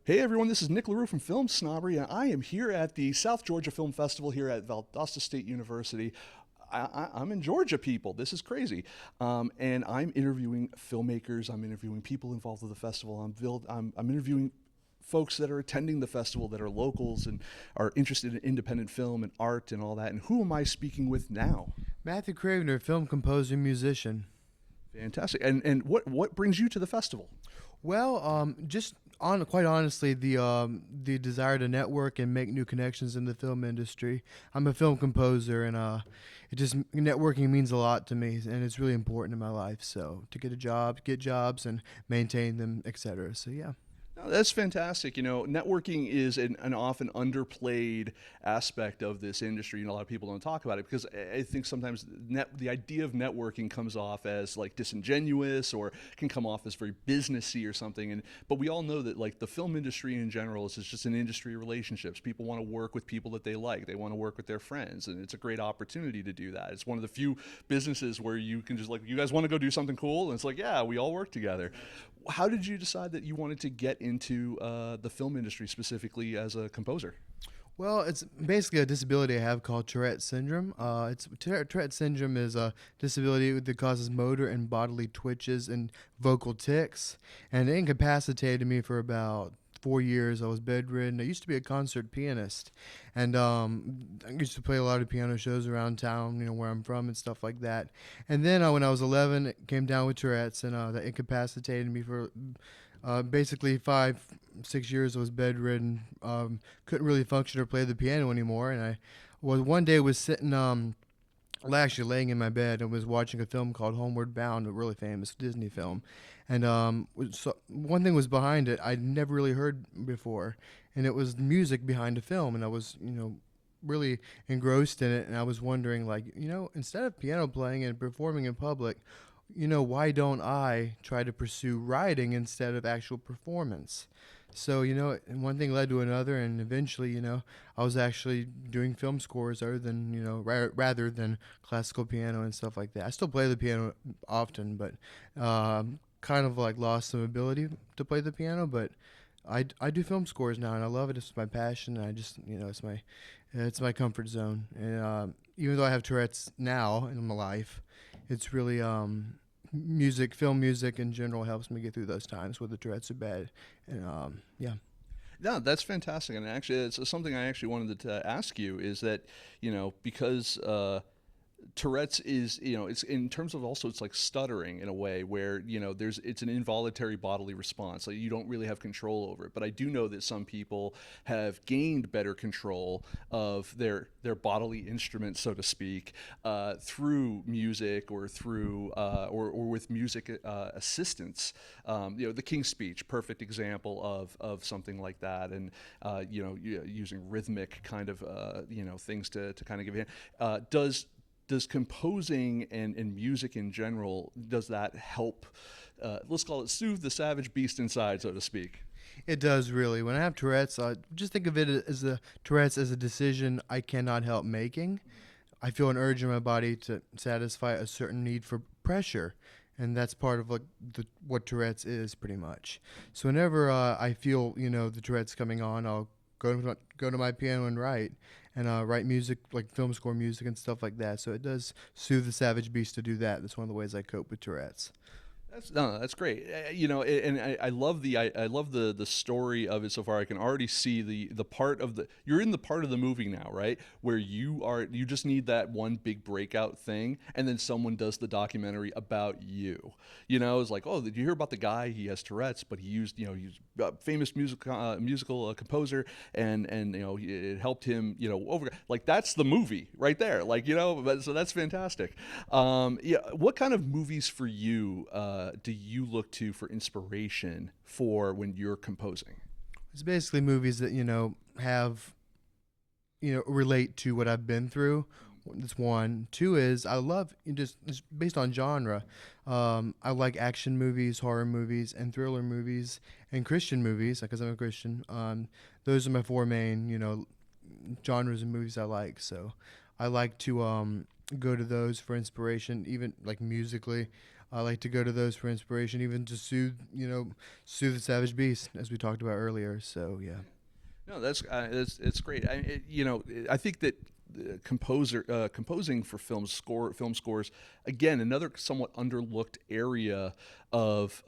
Hey everyone, this is Nick LaRue from FilmSnobbery, and I am here at the South Georgia Film Festival here at Valdosta State University. I'm in Georgia, people. This is crazy. And I'm interviewing filmmakers, I'm interviewing people involved with the festival, I'm interviewing folks that are attending the festival that are locals and are interested in independent film and art and all that. And who am I speaking with now? Matthew Cravener, film composer, musician. Fantastic. And what brings you to the festival? Well, just on quite honestly, the desire to network and make new connections in the film industry. I'm a film composer, and it just networking means a lot to me, and it's really important in my life. So to get a job, get jobs, and maintain them, etc. So yeah. No, that's fantastic. You know, networking is an often underplayed aspect of this industry. You know, a lot of people don't talk about it because I think sometimes the idea of networking comes off as like disingenuous or can come off as very businessy or something. But we all know that like the film industry in general is just an industry of relationships. People want to work with people that they like. They want to work with their friends, and it's a great opportunity to do that. It's one of the few businesses where you can just like, you guys want to go do something cool, and it's like, yeah, we all work together. How did you decide that you wanted to get into the film industry specifically as a composer? Well, it's basically a disability I have called Tourette syndrome. Tourette syndrome is a disability that causes motor and bodily twitches and vocal tics, and it incapacitated me for about 4 years. I was bedridden. I used to be a concert pianist, and I used to play a lot of piano shows around town, where I'm from and stuff like that. And then when I was 11, it came down with Tourette's, and that incapacitated me for basically 5, 6 years. I was bedridden, couldn't really function or play the piano anymore. And one day was sitting, actually laying in my bed and was watching a film called Homeward Bound, a really famous Disney film. And so one thing was behind it I'd never really heard before, and it was music behind a film. And I was, really engrossed in it. And I was wondering, like, instead of piano playing and performing in public, why don't I try to pursue writing instead of actual performance? So, and one thing led to another, and eventually, I was actually doing film scores other than, rather than classical piano and stuff like that. I still play the piano often, but kind of like lost some ability to play the piano, but I do film scores now, and I love it. It's my passion, and I just, it's my comfort zone. And even though I have Tourette's now in my life, it's really film music in general helps me get through those times where the Tourette's are bad. And yeah. No, that's fantastic. And actually, it's something I actually wanted to ask you is that, because Tourette's is, it's in terms of also it's like stuttering in a way where, it's an involuntary bodily response. Like you don't really have control over it. But I do know that some people have gained better control of their bodily instruments, so to speak, through music or through or with music assistance. The King's Speech, perfect example of something like that, and using rhythmic kind of things to kind of give you. Does composing and music in general, does that help, let's call it soothe the savage beast inside, so to speak? It does really. When I have Tourette's, just think of it as Tourette's as a decision I cannot help making. I feel an urge in my body to satisfy a certain need for pressure, and that's part of what Tourette's is pretty much. So whenever I feel the Tourette's coming on, I'll go to my piano and write music like film score music and stuff like that. So it does soothe the savage beast to do that. That's one of the ways I cope with Tourette's. That's great. And I love I love the story of it so far. I can already see the part of you're in the part of the movie now, right? Where you just need that one big breakout thing, and then someone does the documentary about you. It's like, oh, did you hear about the guy? He has Tourette's, but he's a famous musical composer, and it helped him, over. Like that's the movie right there. Like so that's fantastic. Yeah, what kind of movies for you? Do you look to for inspiration for when you're composing? It's basically movies that have relate to what I've been through. That's one. Two is I love just based on genre. I like action movies, horror movies, and thriller movies, and Christian movies because I'm a Christian. Those are my four main genres of movies I like. So I like to go to those for inspiration, even like musically. I like to go to those for inspiration, even to soothe the savage beast, as we talked about earlier. So yeah. No, that's it's great. I think that composing for film scores, again, another somewhat underlooked area of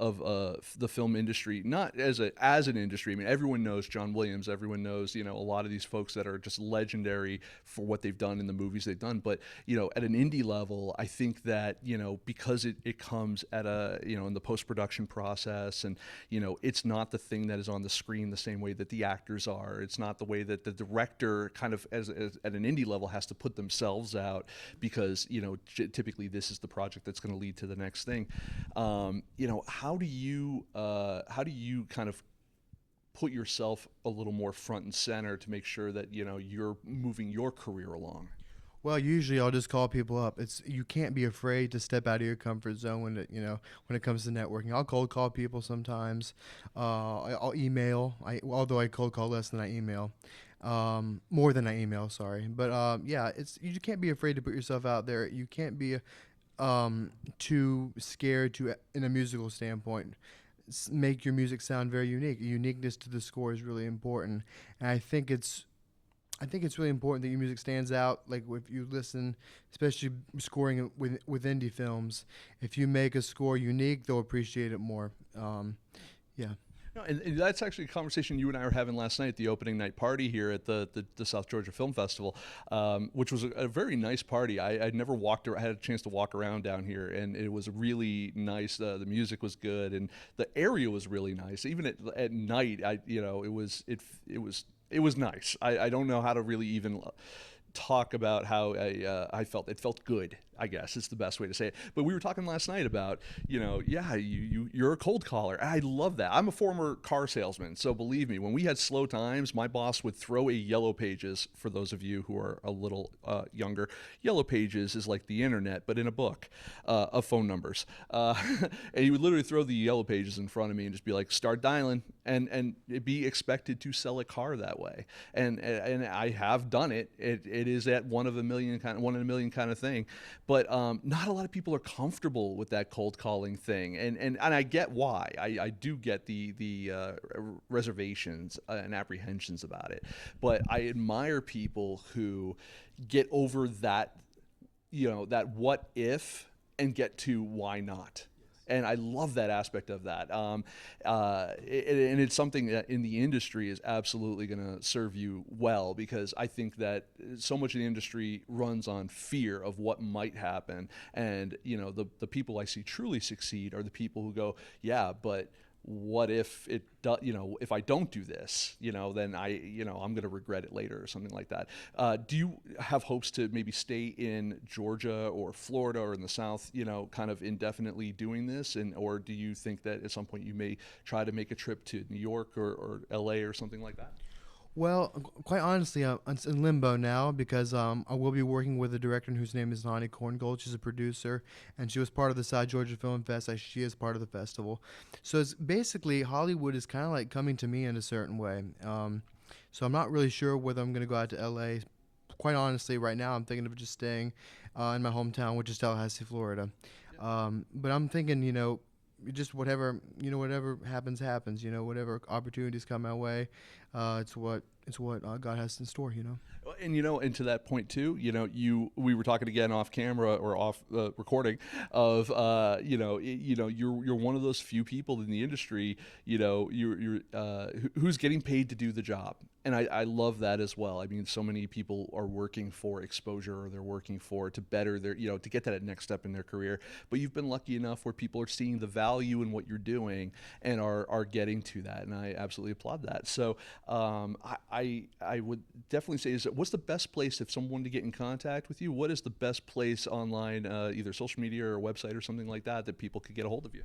the film industry, not as an industry. I mean, everyone knows John Williams. Everyone knows a lot of these folks that are just legendary for what they've done in the movies they've done. But at an indie level, I think that because it comes at in the post production process, and it's not the thing that is on the screen the same way that the actors are. It's not the way that the director kind of as at an indie level has to put themselves out, because typically this is the project that's going to lead to the next thing. How do you kind of put yourself a little more front and center to make sure that you're moving your career along? Well, usually I'll just call people up. You can't be afraid to step out of your comfort zone when it comes to networking. I'll cold call people sometimes. I'll email. Although I cold call less than I email, more than I email. Sorry, but yeah, you can't be afraid to put yourself out there. You can't be too scared to, in a musical standpoint, make your music sound very unique. Uniqueness to the score is really important, and I think it's really important that your music stands out. Like if you listen, especially scoring it with indie films, if you make a score unique, they'll appreciate it more. Yeah. No, and that's actually a conversation you and I were having last night at the opening night party here at the South Georgia Film Festival, which was a very nice party. I'd never had a chance to walk around down here, and it was really nice. The music was good, and the area was really nice. Even at night, it was nice. I don't know how to really even talk about how I felt. It felt good, I guess is the best way to say it. But we were talking last night about, you're a cold caller. I love that. I'm a former car salesman, so believe me, when we had slow times, my boss would throw a Yellow Pages. For those of you who are a little younger, Yellow Pages is like the internet, but in a book of phone numbers. And he would literally throw the Yellow Pages in front of me and just be like, start dialing, and be expected to sell a car that way. And I have done it. It is at one in a million kind of thing. But not a lot of people are comfortable with that cold calling thing, and I get why. I do get the reservations and apprehensions about it, but I admire people who get over that, that what if, and get to why not. And I love that aspect of that. And it's something that in the industry is absolutely going to serve you well, because I think that so much of the industry runs on fear of what might happen. And, the people I see truly succeed are the people who go, yeah, but what if it does, if I don't do this, then I'm going to regret it later or something like that. Do you have hopes to maybe stay in Georgia or Florida or in the South, kind of indefinitely doing this? Or do you think that at some point you may try to make a trip to New York or LA or something like that? Well, quite honestly, it's in limbo now because I will be working with a director whose name is Lonnie Korngold. She's a producer, and she was part of the South Georgia Film Fest. She is part of the festival. So it's basically Hollywood is kind of like coming to me in a certain way. So I'm not really sure whether I'm going to go out to L.A. Quite honestly, right now I'm thinking of just staying in my hometown, which is Tallahassee, Florida. But I'm thinking, just whatever happens, whatever opportunities come my way, it's what God has in store. And and to that point too, we were talking again off camera or off recording of you're one of those few people in the industry, you're who's getting paid to do the job. And I love that as well. I mean, so many people are working for exposure, or they're working to better their, to get that next step in their career. But you've been lucky enough where people are seeing the value in what you're doing and are getting to that. And I absolutely applaud that. So I would definitely say, what's the best place if someone wanted to get in contact with you? What is the best place online, either social media or a website or something like that people could get a hold of you?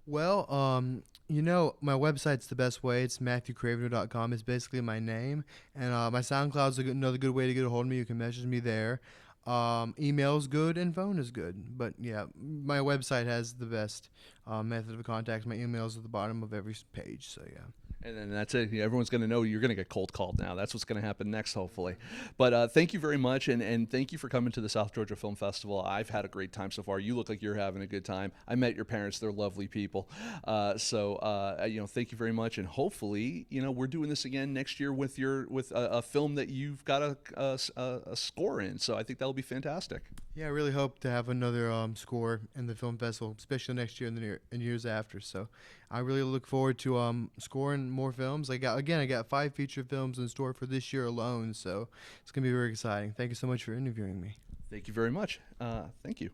Well, my website's the best way. It's MatthewCravener.com. It's basically my name. And my SoundCloud's another good way to get a hold of me. You can message me there. Email's good and phone is good. But, yeah, my website has the best method of contact. My email's at the bottom of every page. So, yeah. And then that's it. Everyone's going to know you're going to get cold called now. That's what's going to happen next, hopefully. But thank you very much, and thank you for coming to the South Georgia Film Festival. I've had a great time so far. You look like you're having a good time. I met your parents; they're lovely people. Thank you very much, and hopefully, we're doing this again next year with a film that you've got a score in. So I think that'll be fantastic. Yeah, I really hope to have another score in the film festival, especially next year and and years after. So I really look forward to scoring more films. I got 5 feature films in store for this year alone. So it's gonna be very exciting. Thank you so much for interviewing me. Thank you very much. Thank you.